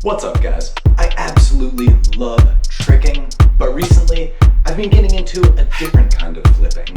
What's up, guys? I absolutely love tricking, but recently I've been getting into a different kind of flipping.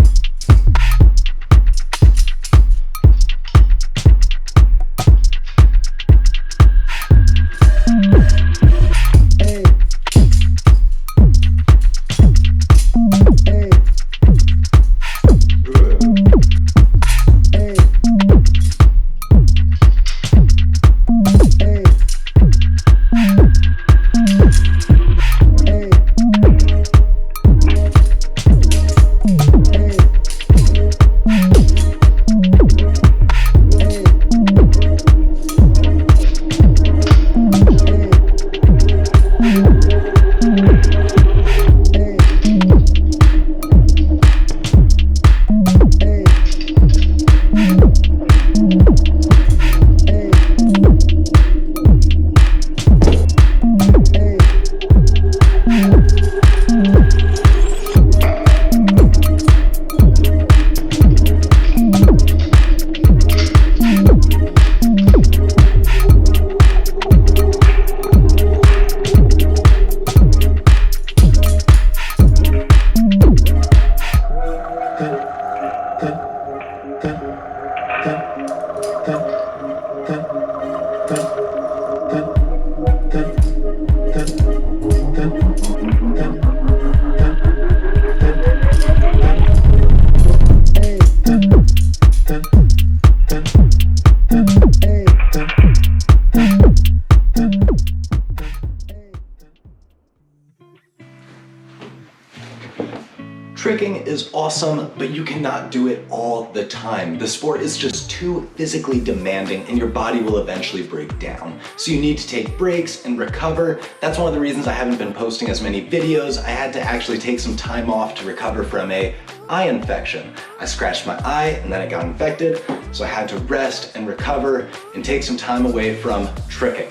Tricking is awesome, but you cannot do it all the time. The sport is just too physically demanding and your body will eventually break down. So you need to take breaks and recover. That's one of the reasons I haven't been posting as many videos. I had to actually take some time off to recover from an eye infection. I scratched my eye and then it got infected, so I had to rest and recover and take some time away from tricking.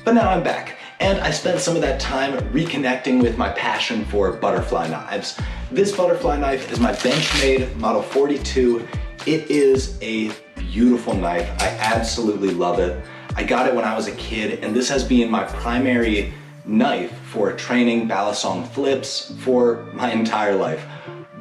But now I'm back. And I spent some of that time reconnecting with my passion for butterfly knives. This butterfly knife is my Benchmade Model 42. It is a beautiful knife. I absolutely love it. I got it when I was a kid, and this has been my primary knife for training balisong flips for my entire life.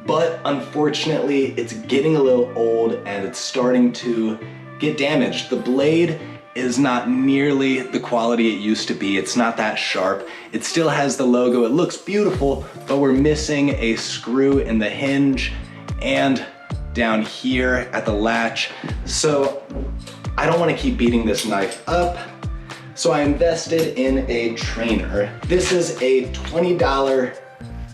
But unfortunately, it's getting a little old and it's starting to get damaged. The blade is not nearly the quality it used to be. It's not that sharp. It still has the logo. It looks beautiful, but we're missing a screw in the hinge and down here at the latch. So I don't want to keep beating this knife up. So I invested in a trainer. This is a $20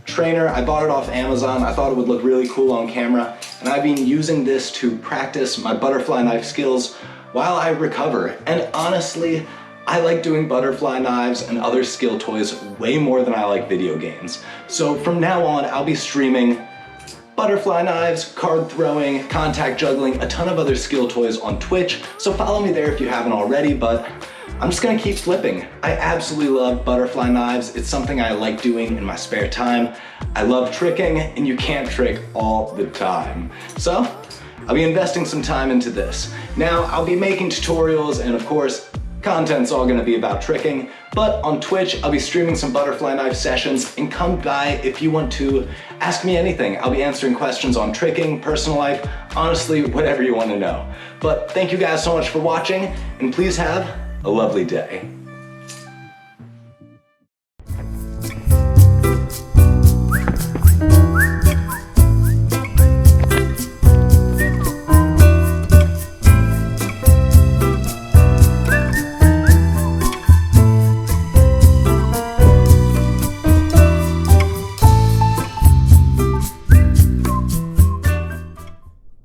trainer. I bought it off Amazon. I thought it would look really cool on camera. And I've been using this to practice my butterfly knife skills while I recover. And honestly, I like doing butterfly knives and other skill toys way more than I like video games. So from now on, I'll be streaming butterfly knives, card throwing, contact juggling, a ton of other skill toys on Twitch. So follow me there if you haven't already, but I'm just gonna keep flipping. I absolutely love butterfly knives. It's something I like doing in my spare time. I love tricking, and you can't trick all the time. So I'll be investing some time into this. Now, I'll be making tutorials, and of course, content's all gonna be about tricking, but on Twitch, I'll be streaming some butterfly knife sessions, and come by if you want to ask me anything. I'll be answering questions on tricking, personal life, honestly, whatever you wanna know. But thank you guys so much for watching, and please have a lovely day.